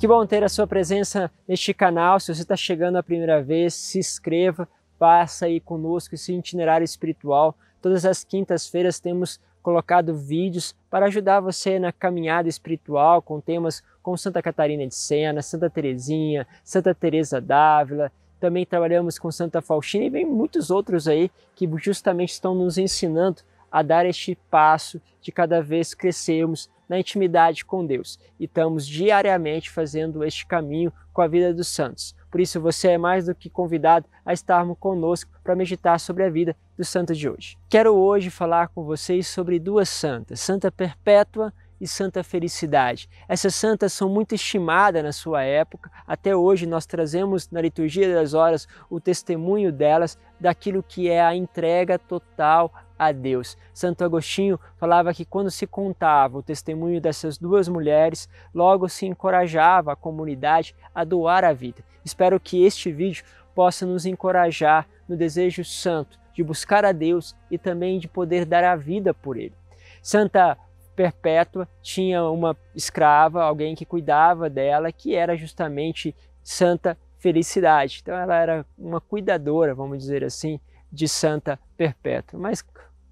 Que bom ter a sua presença neste canal. Se você está chegando a primeira vez, se inscreva, faça aí conosco esse itinerário espiritual. Todas as quintas-feiras temos colocado vídeos para ajudar você na caminhada espiritual com temas como Santa Catarina de Sena, Santa Teresinha, Santa Teresa d'Ávila. Também trabalhamos com Santa Faustina e vem muitos outros aí que justamente estão nos ensinando a dar este passo de cada vez crescermos na intimidade com Deus. E estamos diariamente fazendo este caminho com a vida dos santos. Por isso você é mais do que convidado a estarmos conosco para meditar sobre a vida do santo de hoje. Quero hoje falar com vocês sobre duas santas, Santa Perpétua e Santa Felicidade. Essas santas são muito estimadas na sua época. Até hoje nós trazemos na liturgia das horas o testemunho delas daquilo que é a entrega total a Deus. Santo Agostinho falava que quando se contava o testemunho dessas duas mulheres, logo se encorajava a comunidade a doar a vida. Espero que este vídeo possa nos encorajar no desejo santo de buscar a Deus e também de poder dar a vida por Ele. Santa Perpétua tinha uma escrava, alguém que cuidava dela, que era justamente Santa Felicidade. Então ela era uma cuidadora, vamos dizer assim, de Santa Perpétua. Mas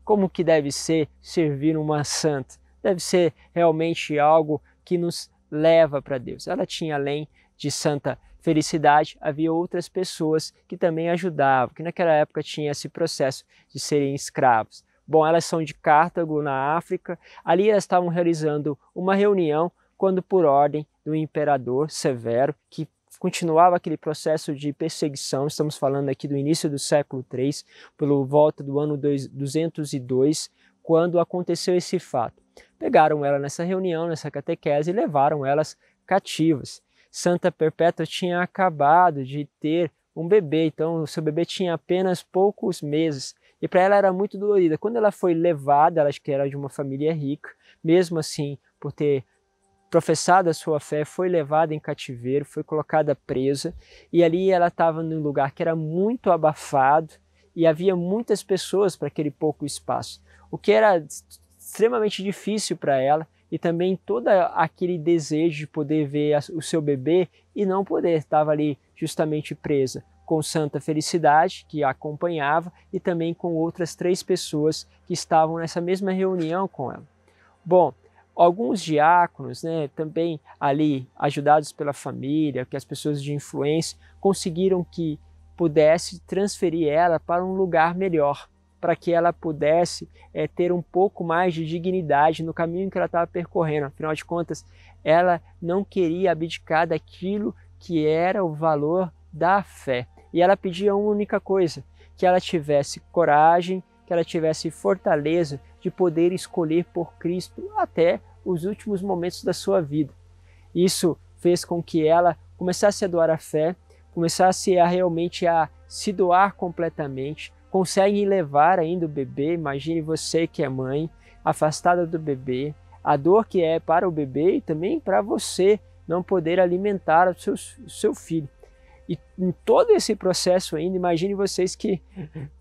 como que deve ser servir uma santa? Deve ser realmente algo que nos leva para Deus. Ela tinha, além de Santa Felicidade, havia outras pessoas que também ajudavam, que naquela época tinha esse processo de serem escravos. Bom, elas são de Cartago, na África. Ali elas estavam realizando uma reunião quando, por ordem do imperador Severo, que continuava aquele processo de perseguição, estamos falando aqui do início do século III, pelo volta do ano 202, quando aconteceu esse fato. Pegaram ela nessa reunião, nessa catequese, e levaram elas cativas. Santa Perpétua tinha acabado de ter um bebê, então o seu bebê tinha apenas poucos meses. E para ela era muito dolorida. Quando ela foi levada, ela acho que era de uma família rica, mesmo assim, por ter professado a sua fé, foi levada em cativeiro, foi colocada presa, e ali ela estava num lugar que era muito abafado e havia muitas pessoas para aquele pouco espaço, o que era extremamente difícil para ela, e também todo aquele desejo de poder ver o seu bebê e não poder, estava ali justamente presa com Santa Felicidade, que a acompanhava, e também com outras 3 pessoas que estavam nessa mesma reunião com ela. Bom, alguns diáconos, também ali ajudados pela família, que as pessoas de influência, conseguiram que pudesse transferir ela para um lugar melhor, para que ela pudesse ter um pouco mais de dignidade no caminho que ela estava percorrendo. Afinal de contas, ela não queria abdicar daquilo que era o valor da fé. E ela pedia uma única coisa, que ela tivesse coragem, que ela tivesse fortaleza de poder escolher por Cristo até os últimos momentos da sua vida. Isso fez com que ela começasse a doar a fé, começasse a realmente a se doar completamente, consegue levar ainda o bebê. Imagine você que é mãe, afastada do bebê, a dor que é para o bebê e também para você não poder alimentar o seu filho. E em todo esse processo ainda, imagine vocês que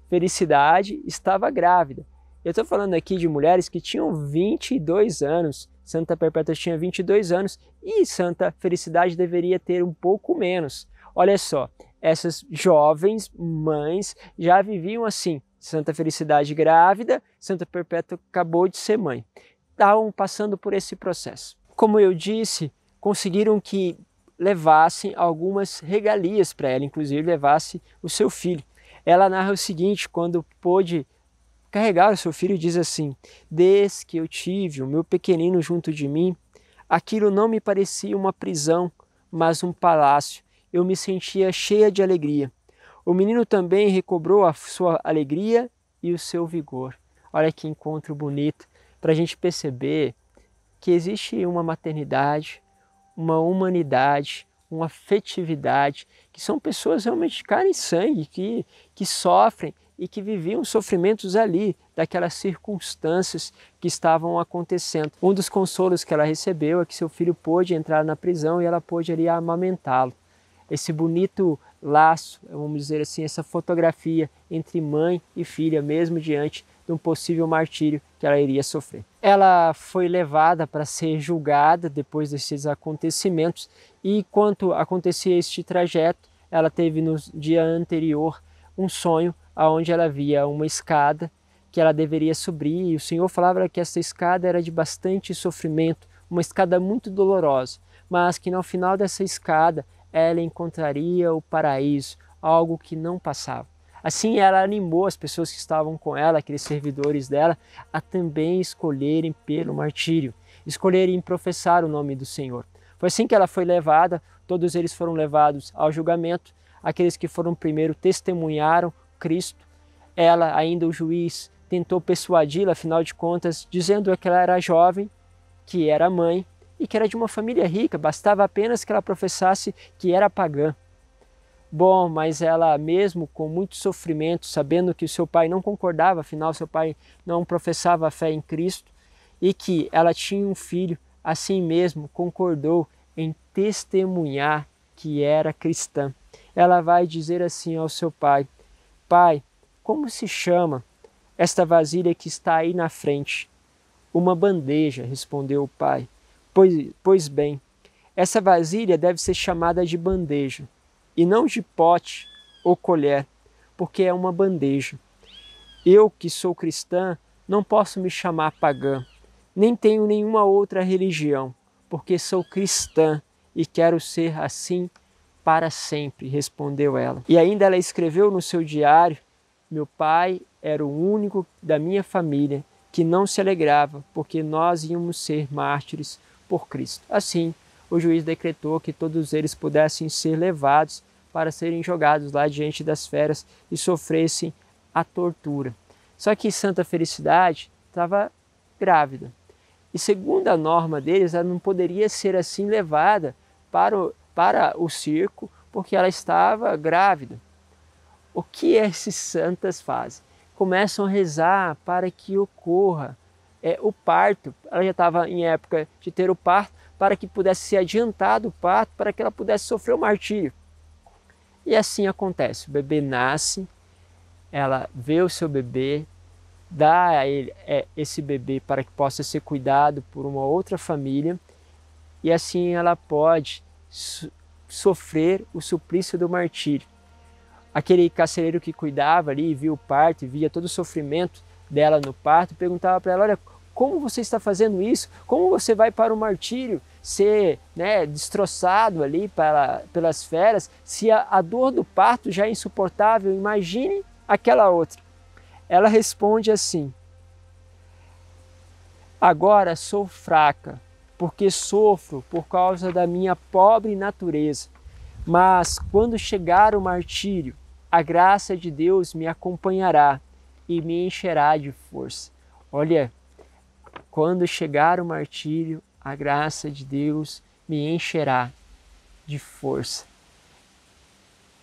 Felicidade estava grávida. Eu estou falando aqui de mulheres que tinham 22 anos, Santa Perpétua tinha 22 anos e Santa Felicidade deveria ter um pouco menos. Olha só, essas jovens mães já viviam assim, Santa Felicidade grávida, Santa Perpétua acabou de ser mãe. Estavam passando por esse processo. Como eu disse, conseguiram que levassem algumas regalias para ela, inclusive levasse o seu filho. Ela narra o seguinte, quando pôde carregar o seu filho, diz assim: desde que eu tive o meu pequenino junto de mim, aquilo não me parecia uma prisão, mas um palácio. Eu me sentia cheia de alegria. O menino também recobrou a sua alegria e o seu vigor. Olha que encontro bonito para a gente perceber que existe uma maternidade, uma humanidade, uma afetividade, que são pessoas realmente de carne e sangue, que sofrem e que viviam sofrimentos ali, daquelas circunstâncias que estavam acontecendo. Um dos consolos que ela recebeu é que seu filho pôde entrar na prisão e ela pôde ali amamentá-lo. esse bonito laço, vamos dizer assim, essa fotografia entre mãe e filha, mesmo diante de um possível martírio que ela iria sofrer. Ela foi levada para ser julgada depois desses acontecimentos, e enquanto acontecia este trajeto, ela teve no dia anterior um sonho onde ela via uma escada que ela deveria subir, e o Senhor falava que essa escada era de bastante sofrimento, uma escada muito dolorosa, mas que no final dessa escada ela encontraria o paraíso, algo que não passava. Assim ela animou as pessoas que estavam com ela, aqueles servidores dela, a também escolherem pelo martírio, escolherem professar o nome do Senhor. Foi assim que ela foi levada, todos eles foram levados ao julgamento, aqueles que foram primeiro testemunharam Cristo. Ela, ainda o juiz, tentou persuadi-la, afinal de contas, dizendo que ela era jovem, que era mãe e que era de uma família rica, bastava apenas que ela professasse que era pagã. Bom, mas ela, mesmo com muito sofrimento, sabendo que o seu pai não concordava, afinal seu pai não professava a fé em Cristo, e que ela tinha um filho, assim mesmo concordou em testemunhar que era cristã. Ela vai dizer assim ao seu pai: Pai, como se chama esta vasilha que está aí na frente? Uma bandeja, respondeu o pai. Pois bem, essa vasilha deve ser chamada de bandeja, e não de pote ou colher, porque é uma bandeja. Eu, que sou cristã, não posso me chamar pagã, nem tenho nenhuma outra religião, porque sou cristã e quero ser assim para sempre, respondeu ela. E ainda ela escreveu no seu diário: meu pai era o único da minha família que não se alegrava, porque nós íamos ser mártires por Cristo. Assim, o juiz decretou que todos eles pudessem ser levados para serem jogados lá diante das feras e sofressem a tortura. Só que Santa Felicidade estava grávida. E segundo a norma deles, ela não poderia ser assim levada para o circo, porque ela estava grávida. O que esses santas fazem? Começam a rezar para que ocorra o parto. Ela já estava em época de ter o parto, para que pudesse ser adiantado o parto, para que ela pudesse sofrer o martírio. E assim acontece, o bebê nasce, ela vê o seu bebê, dá a ele esse bebê para que possa ser cuidado por uma outra família, e assim ela pode sofrer o suplício do martírio. Aquele carcereiro que cuidava ali, via o parto, via todo o sofrimento dela no parto, perguntava para ela: olha, como você está fazendo isso? Como você vai para o martírio ser destroçado ali pelas feras, se a dor do parto já é insuportável? Imagine aquela outra. Ela responde assim: agora sou fraca, porque sofro por causa da minha pobre natureza. Mas quando chegar o martírio, a graça de Deus me acompanhará e me encherá de força. Olha, quando chegar o martírio, a graça de Deus me encherá de força.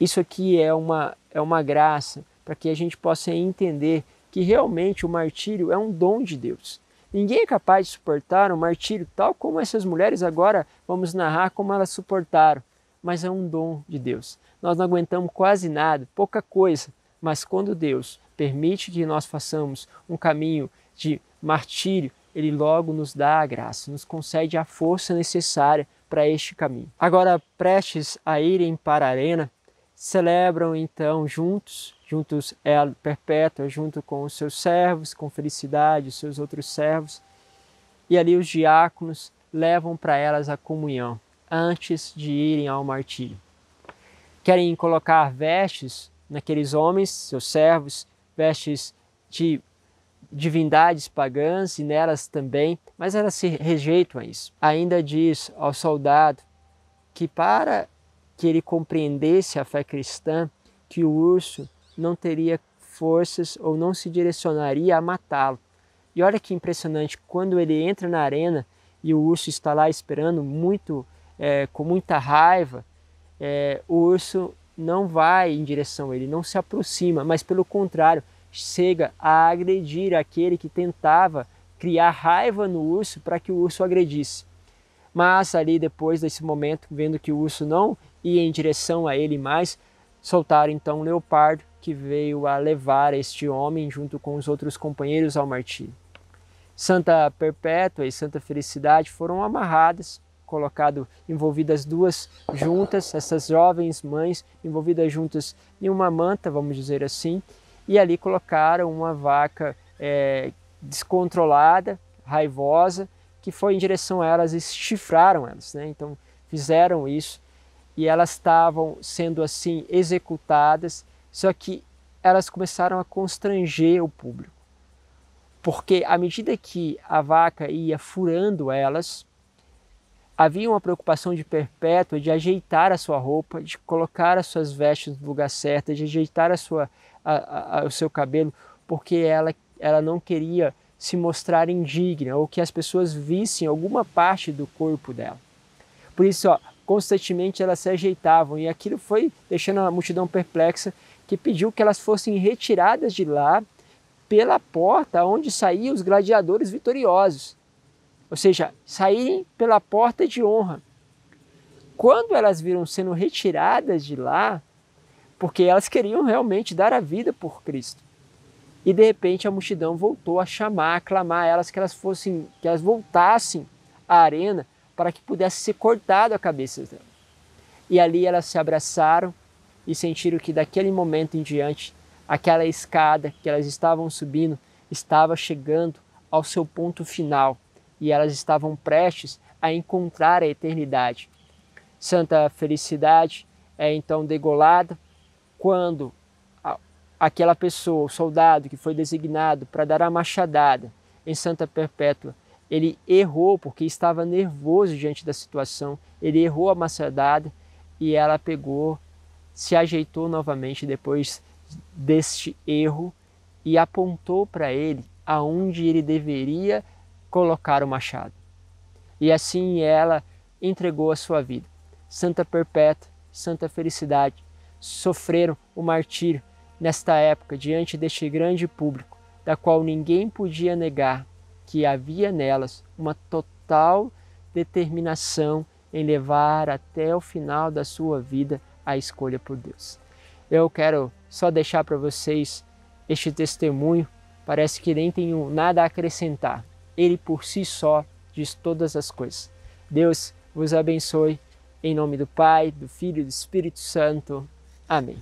Isso aqui é uma graça para que a gente possa entender que realmente o martírio é um dom de Deus. Ninguém é capaz de suportar um martírio tal como essas mulheres agora vamos narrar como elas suportaram. Mas é um dom de Deus. Nós não aguentamos quase nada, pouca coisa, mas quando Deus permite que nós façamos um caminho de martírio, Ele logo nos dá a graça, nos concede a força necessária para este caminho. Agora, prestes a irem para a arena, celebram então juntos ela perpétua, junto com os seus servos, com Felicidade, os seus outros servos, e ali os diáconos levam para elas a comunhão, antes de irem ao martírio. Querem colocar vestes naqueles homens, seus servos, vestes de divindades pagãs e nelas também, mas elas se rejeitam a isso. Ainda diz ao soldado que para que ele compreendesse a fé cristã, que o urso não teria forças ou não se direcionaria a matá-lo. E olha que impressionante, quando ele entra na arena e o urso está lá esperando com muita raiva, o urso não vai em direção a ele, não se aproxima, mas pelo contrário, chega a agredir aquele que tentava criar raiva no urso para que o urso agredisse. Mas ali depois desse momento, vendo que o urso não ir em direção a ele mais, soltaram então um leopardo que veio a levar este homem junto com os outros companheiros ao martírio. Santa Perpétua e Santa Felicidade foram amarradas, envolvidas duas juntas, essas jovens mães envolvidas juntas em uma manta, vamos dizer assim, e ali colocaram uma vaca descontrolada, raivosa, que foi em direção a elas e chifraram elas, né? Então fizeram isso e elas estavam sendo assim executadas, só que elas começaram a constranger o público, porque à medida que a vaca ia furando elas, havia uma preocupação de Perpétua de ajeitar a sua roupa, de colocar as suas vestes no lugar certo, de ajeitar o seu cabelo, porque ela não queria se mostrar indigna ou que as pessoas vissem alguma parte do corpo dela. Por isso, constantemente elas se ajeitavam e aquilo foi deixando a multidão perplexa, que pediu que elas fossem retiradas de lá pela porta onde saíam os gladiadores vitoriosos. Ou seja, saírem pela porta de honra. Quando elas viram sendo retiradas de lá, porque elas queriam realmente dar a vida por Cristo. E de repente a multidão voltou a chamar, a clamar a elas que elas voltassem à arena para que pudesse ser cortada a cabeça delas. E ali elas se abraçaram e sentiram que daquele momento em diante, aquela escada que elas estavam subindo estava chegando ao seu ponto final e elas estavam prestes a encontrar a eternidade. Santa Felicidade é então degolada quando aquela pessoa, o soldado que foi designado para dar a machadada em Santa Perpétua, ele errou porque estava nervoso diante da situação, ele errou a machadada e ela pegou, se ajeitou novamente depois deste erro e apontou para ele aonde ele deveria colocar o machado. E assim ela entregou a sua vida. Santa Perpétua, Santa Felicidade sofreram o martírio nesta época diante deste grande público, da qual ninguém podia negar que havia nelas uma total determinação em levar até o final da sua vida a escolha por Deus. Eu quero só deixar para vocês este testemunho, parece que nem tenho nada a acrescentar. Ele por si só diz todas as coisas. Deus vos abençoe, em nome do Pai, do Filho e do Espírito Santo. Amém.